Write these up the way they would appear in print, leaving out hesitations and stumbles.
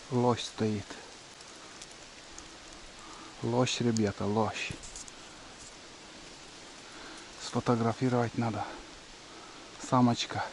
Лось стоит. Лось, ребята, лось. Сфотографировать надо. Самочка.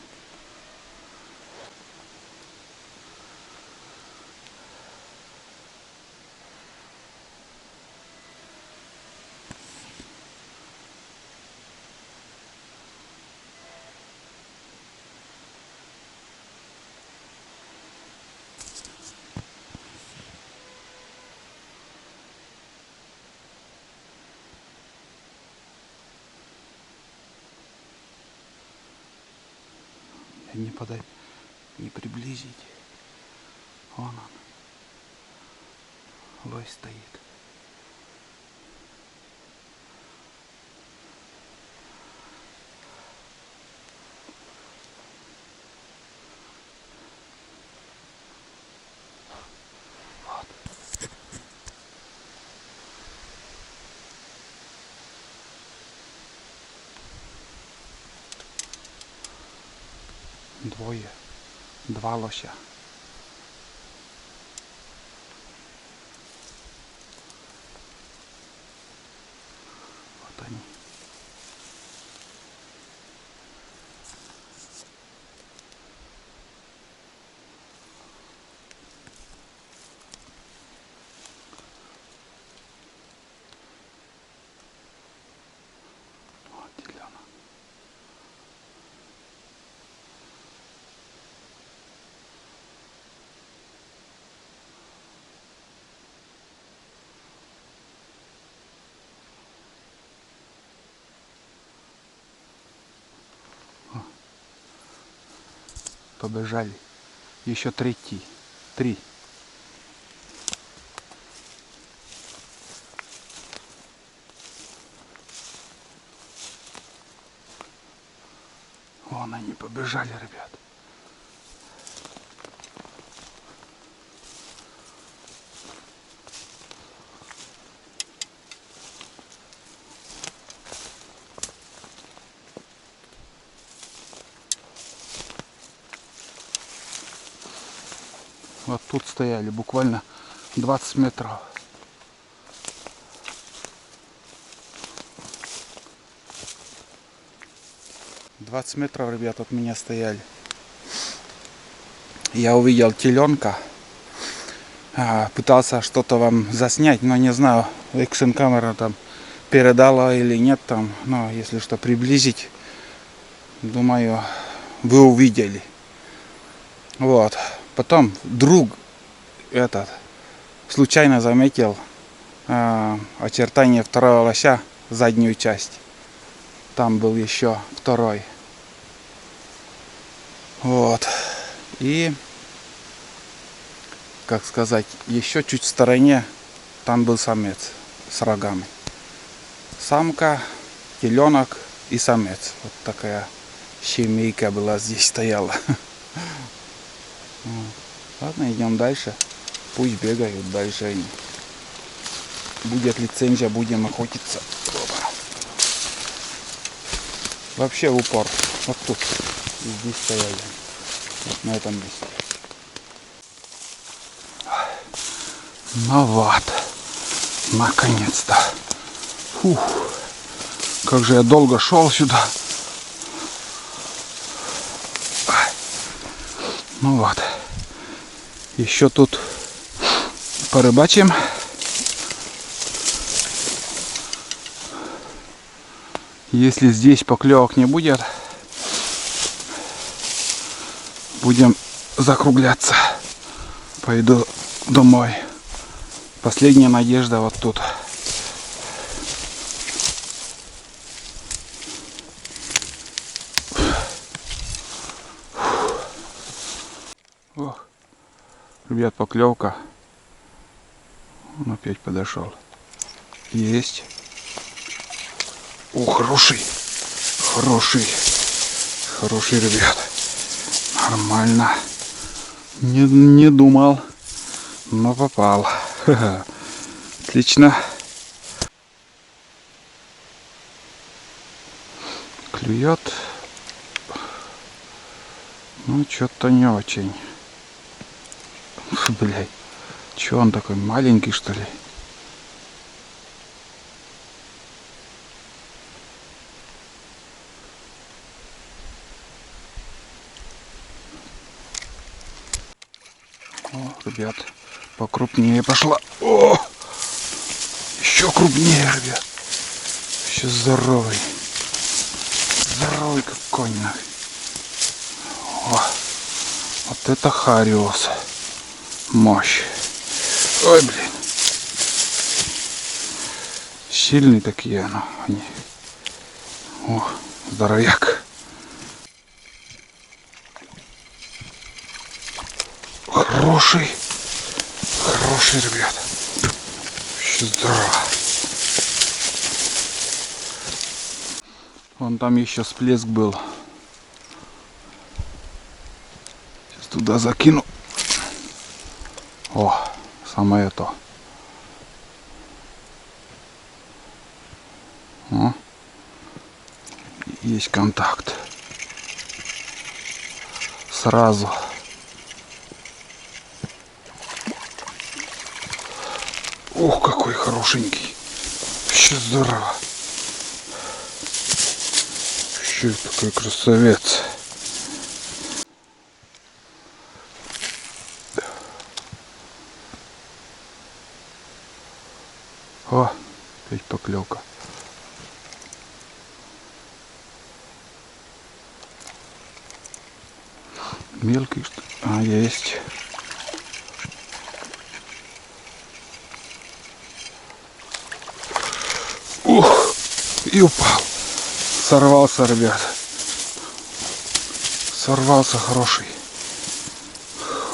Не подать, не приблизить. Вон он. Лось стоит. Вот. Двое. Два лося. Вот они. Вот теленок. Побежали. Еще третий. Три. Вон они побежали, ребят. Вот тут стояли буквально 20 метров. Метров, ребят, от меня стояли. Я увидел теленка. Пытался что-то вам заснять, но не знаю, экшн камера там передала или нет там. Но если что приблизить, думаю, вы увидели. Вот. Потом друг этот случайно заметил очертания второго лося, заднюю часть. Там был еще второй. Вот. И, как сказать, еще чуть в стороне там был самец с рогами. Самка, теленок и самец. Вот такая семейка была здесь стояла. Ладно, идем дальше. Пусть бегают дальше они. Будет лицензия, будем охотиться. Вообще в упор. Вот тут. И здесь стояли. Вот на этом месте. Ну вот. Наконец-то. Фух. Как же я долго шел сюда. Ну вот. Еще тут порыбачим. Если здесь поклевок не будет, будем закругляться. Пойду домой. Последняя надежда вот тут. Ох, ребят, поклевка. Он опять подошел. Есть. О, хороший. Хороший, ребят. Нормально. Не думал, но попал. Отлично. Клюет. Ну, что-то не очень. Блядь. Че он такой маленький, что ли? О, ребят, покрупнее пошла. О! Еще крупнее, ребят. Еще здоровый. Здоровый как конь. О, вот это хариус. Мощь. Ой, блин. Сильные такие, ну, они. О, здоровяк. Хороший. Хороший, ребят. Еще здорово. Вон там еще всплеск был. Сейчас туда закину. О, самое то. О, есть контакт. Сразу. Ух, какой хорошенький. Вообще здорово. Вообще такой красавец. О, опять поклевка. Мелкий что? А, есть. Ух, и упал. Сорвался, ребят. Сорвался хороший.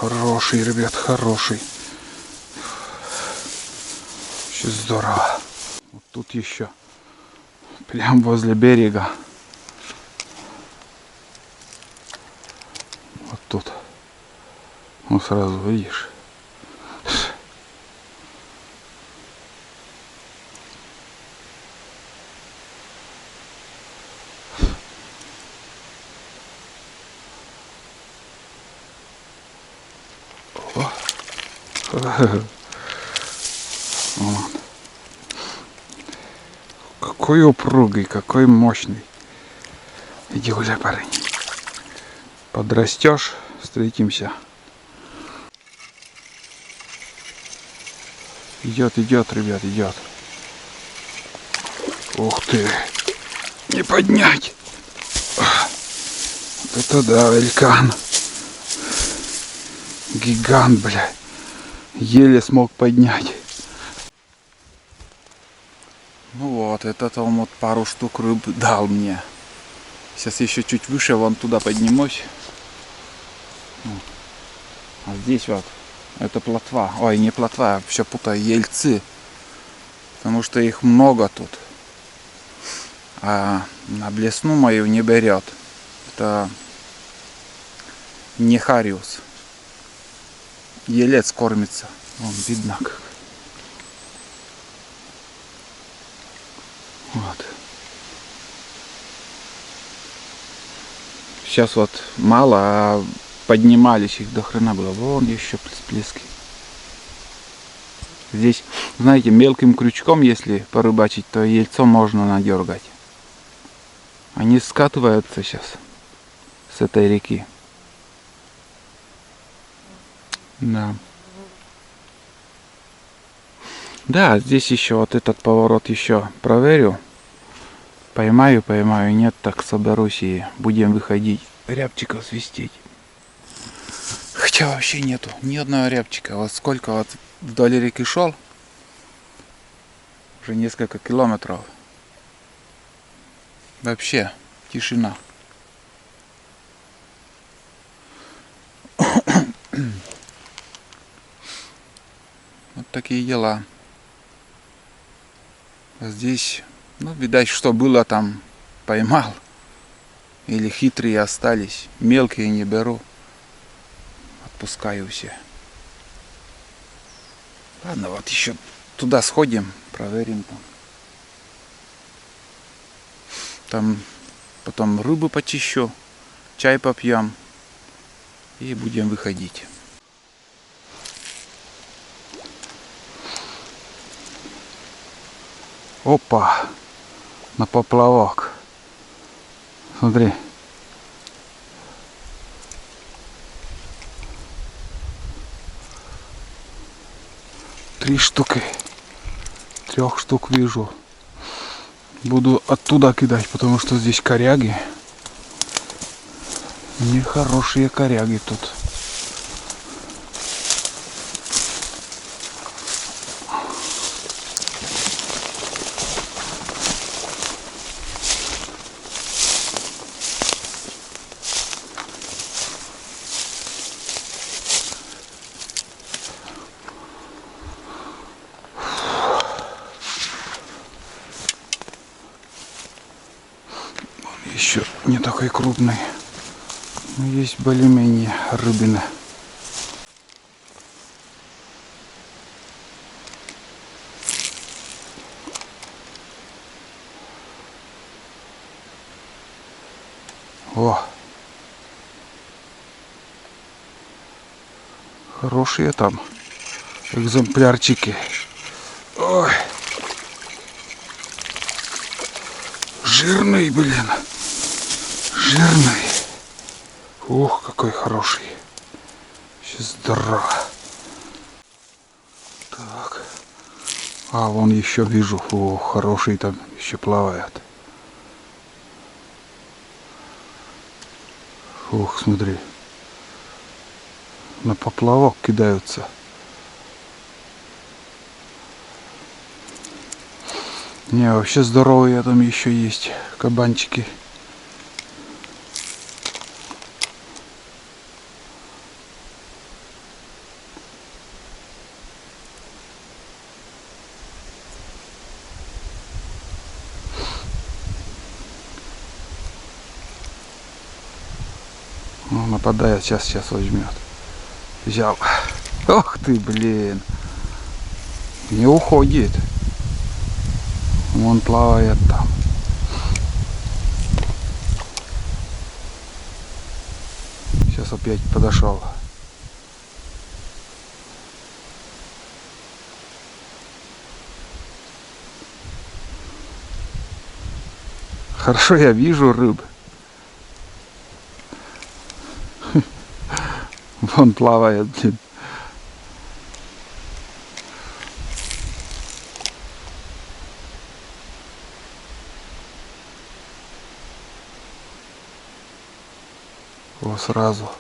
Хороший, ребят, хороший. Вообще здорово. Вот тут еще. Прям возле берега. Вот тут. Ну сразу видишь. Вот. Какой упругий, какой мощный. Иди гуляй, парень. Подрастешь, встретимся. Идет, идет, ребят, идет. Ух ты. Не поднять. Вот это да, великан. Гигант, бля. Еле смог поднять. Ну вот, этот он вот пару штук рыб дал мне. Сейчас еще чуть выше, вон туда поднимусь. А здесь вот, это плотва. Ой, не плотва, я все путаю, ельцы. Потому что их много тут. А на блесну мою не берет. Это не хариус. Елец кормится. Вон, видно как. Вот. Сейчас вот мало, а поднимались их до хрена было. Вон еще всплески. Здесь, знаете, мелким крючком, если порыбачить, то ельцом можно надергать. Они скатываются сейчас с этой реки. Да. Да, здесь еще вот этот поворот еще проверю. Поймаю, нет, так соберусь и будем выходить рябчиков свистеть. Хотя вообще нету ни одного рябчика. Вот сколько вот вдоль реки шел, уже несколько километров. Вообще тишина. Вот такие дела. Здесь, ну, видать, что было там, поймал. Или хитрые остались. Мелкие не беру. Отпускаю все. Ладно, вот еще туда сходим, проверим там. Там потом рыбу почищу, чай попьем и будем выходить. Опа, на поплавок. Смотри. Три штуки. 3 штук вижу. Буду оттуда кидать, потому что здесь коряги. Нехорошие коряги тут. Еще не такой крупный. Но есть более-менее рыбина. О! Хорошие там экземплярчики. Ой! Жирный, блин. Жирный. Ух, какой хороший. Сейчас здорово. Так. А, вон еще вижу. О, хороший там еще плавает. Ух, смотри. На поплавок кидаются. Не, вообще здоровые там еще есть кабанчики. Ну, нападает, сейчас возьмет. Взял. Ох ты, блин. Не уходит. Вон плавает там. Сейчас опять подошел. Хорошо я вижу рыб. Вон плавает, блин. О, сразу.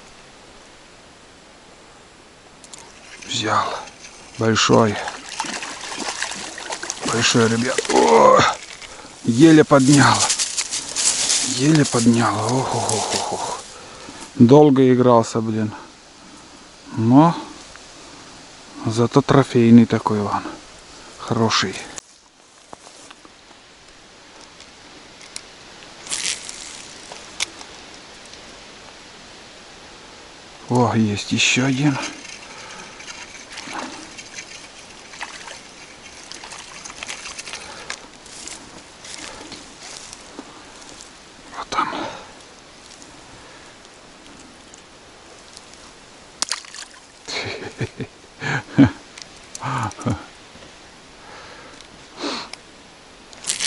Взял. Большой. Большой, ребят. О, еле поднял. Еле поднял. Ох. Долго игрался, блин. Но зато трофейный такой он. Хороший. О, есть еще один. Вот там.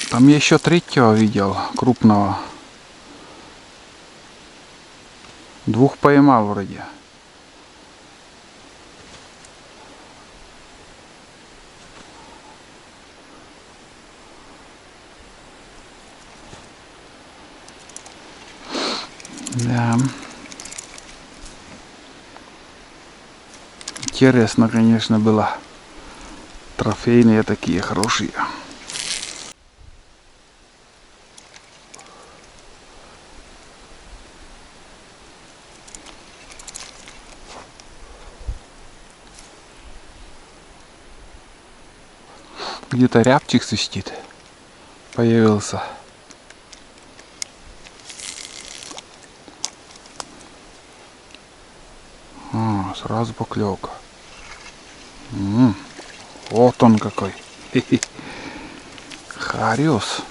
Там я еще третьего видел, крупного. 2 поймал вроде. Да. Интересно, конечно, было. Трофейные такие хорошие. Где-то рябчик свистит. Появился. А, сразу поклевка. Вот он какой. Хариус.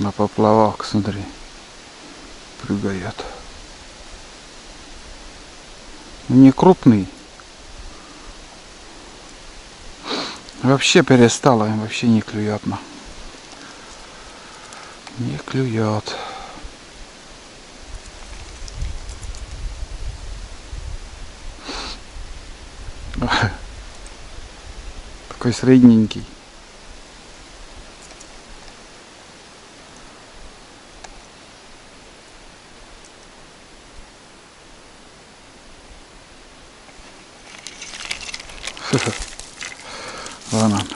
На поплавок, смотри, прыгает. Не крупный. Вообще перестало, вообще не клюет. Не клюет. Такой средненький. Вон он.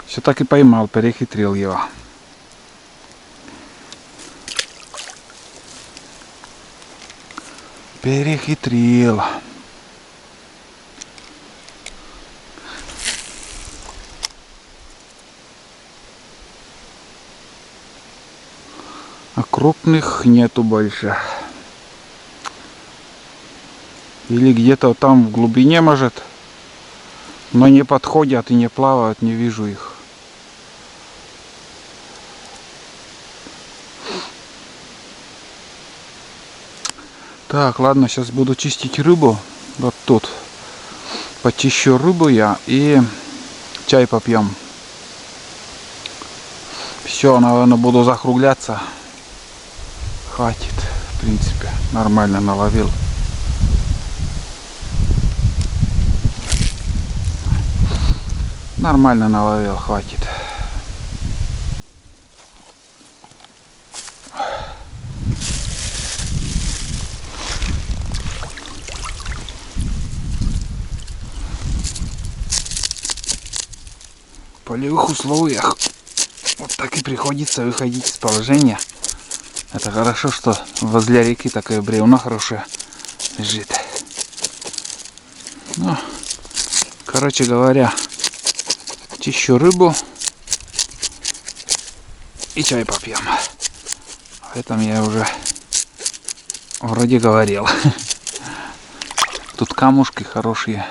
Все так и поймал, перехитрил его. Перехитрил. А крупных нету больше. Или где-то там в глубине, может, но не подходят и не плавают, не вижу их. Так, ладно, сейчас буду чистить рыбу. Вот тут. Почищу рыбу я и чай попьем. Все, наверное, буду закругляться. Хватит, в принципе, нормально наловил. Нормально наловил, хватит. В полевых условиях вот так и приходится выходить из положения. Это хорошо, что возле реки такое бревно хорошее лежит. Ну, короче говоря, чищу рыбу и чай попьем. Об этом я уже вроде говорил. Тут камушки хорошие.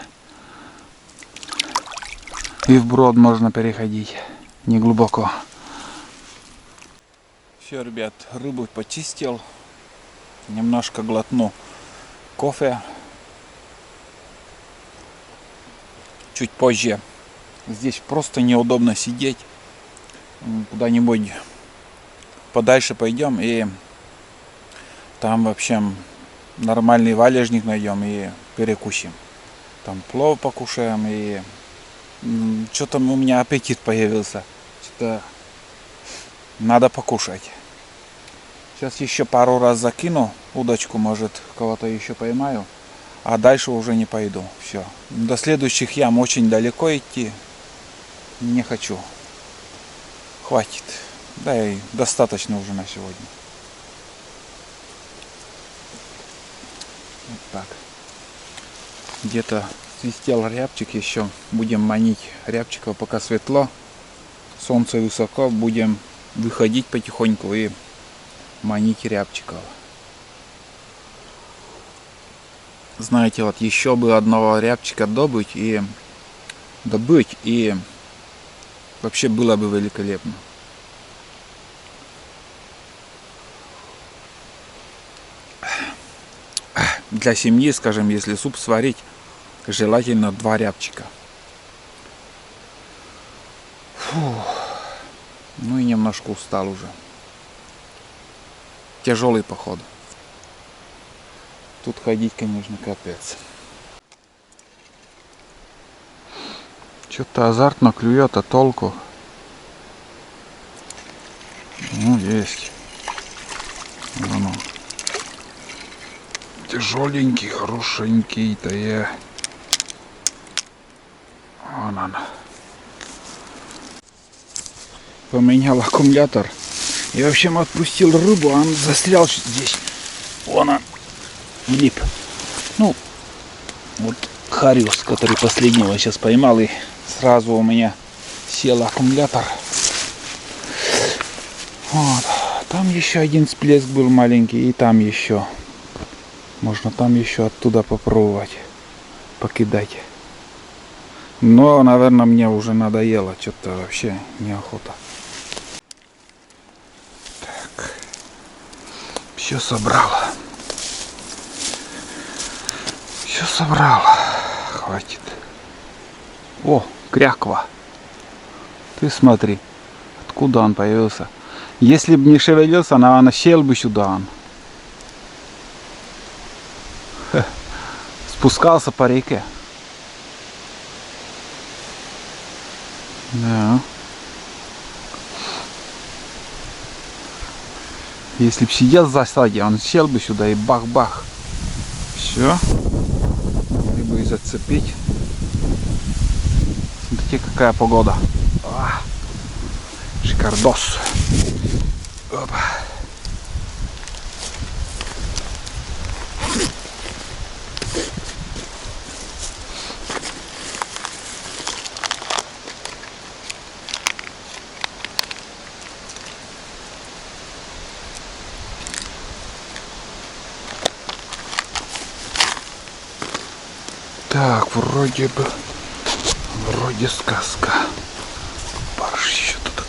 И вброд можно переходить. Не глубоко. Все, ребят, рыбу почистил. Немножко глотну кофе. Чуть позже. Здесь просто неудобно сидеть. Куда-нибудь подальше пойдем и там вообще нормальный валежник найдем и перекусим. Там плов покушаем и что-то у меня аппетит появился. Что-то надо покушать. Сейчас еще пару раз закину удочку, может кого-то еще поймаю. А дальше уже не пойду. Все. До следующих ям очень далеко идти. Не хочу. Хватит. Да и достаточно уже на сегодня. Вот так. Где-то свистел рябчик еще. Будем манить рябчиков, пока светло. Солнце высоко. Будем выходить потихоньку и манить рябчиков. Знаете, вот еще бы одного рябчика добыть и вообще было бы великолепно. Для семьи, скажем, если суп сварить, желательно 2 рябчика. Фу. Ну и немножко устал уже. Тяжелый поход. Тут ходить, конечно, капец. Что-то азартно клюет, а толку? Ну, есть. Вон он. Тяжеленький, хорошенький-то я. Вон он. Поменял аккумулятор. И вообще отпустил рыбу, а он застрял здесь. Вон он. Влип. Ну, вот хариус, который последнего сейчас поймал, и сразу у меня сел аккумулятор. Вот. Там еще один всплеск был маленький, и там еще. Можно там еще оттуда попробовать покидать. Но, наверное, мне уже надоело. Что-то вообще неохота. Так. Все собрал. Все собрал. Хватит. О, кряква. Ты смотри. Откуда он появился? Если бы не шевелился, наверное, сел бы сюда он. Спускался по реке. Да. Если бы сидел в засаде, он сел бы сюда и бах-бах. Все. Могли бы и зацепить. Смотрите, какая погода. Шикардос. Опа. Так, вроде сказка. Барш еще тут.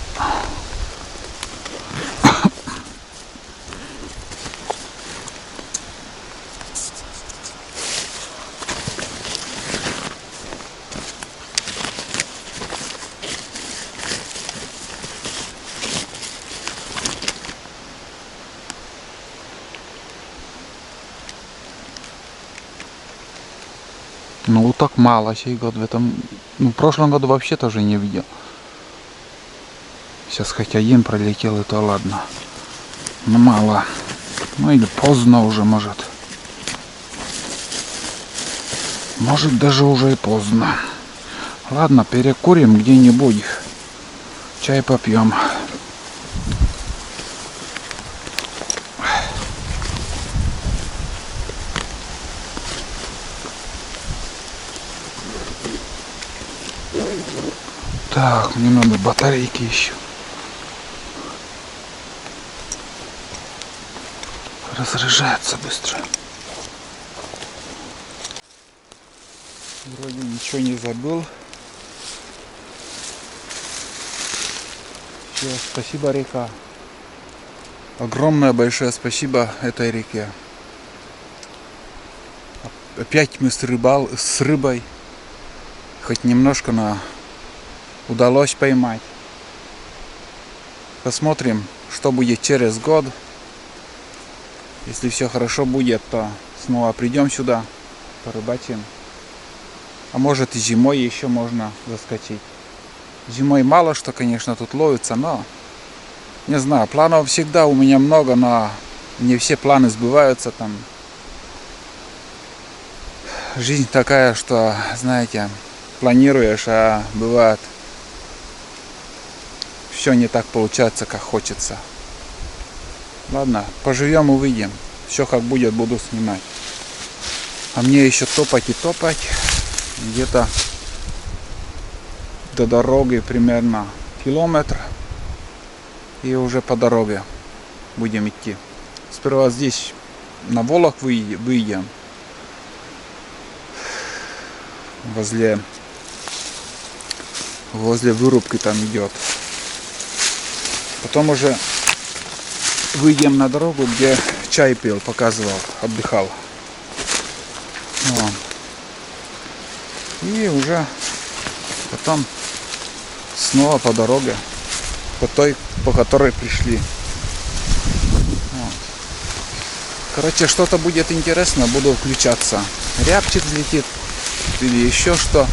Ну вот так мало сей год в этом. Ну, в прошлом году вообще тоже не видел. Сейчас хоть один пролетел, и то ладно. Но мало. Ну или поздно уже, может. Может даже уже и поздно. Ладно, перекурим где-нибудь. Чай попьем. Так, мне надо батарейки еще. Разряжается быстро. Вроде ничего не забыл. Все, спасибо, река. Огромное большое спасибо этой реке. Опять мы с рыбой. Хоть немножко, но удалось поймать. Посмотрим, что будет через год. Если все хорошо будет, то снова придем сюда, порыбачим. А может и зимой еще можно заскочить. Зимой мало что, конечно, тут ловится, но не знаю, планов всегда у меня много, но не все планы сбываются там. Жизнь такая, что, знаете, планируешь, а бывает все не так получается, как хочется. Ладно, поживем, увидим. Все как будет, буду снимать. А мне еще топать и топать. Где-то до дороги примерно километр. И уже по дороге будем идти. Сперва здесь на Волок выйдем. Возле вырубки там идет. Потом уже выйдем на дорогу, где чай пил, показывал, отдыхал. Вот. И уже потом снова по дороге, по той, по которой пришли. Вот. Короче, что-то будет интересно, буду включаться. Рябчик взлетит или еще что.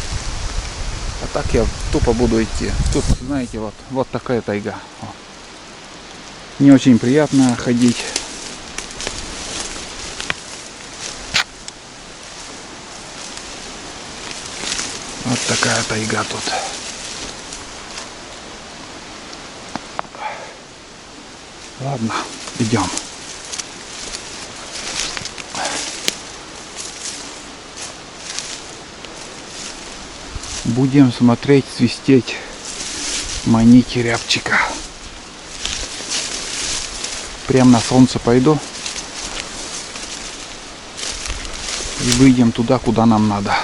А так я тупо буду идти. Тут, знаете, вот такая тайга. Не очень приятно ходить. Вот такая тайга тут. Ладно, идем. Будем смотреть, свистеть, манить рябчика. Прям на солнце пойду. И выйдем туда, куда нам надо.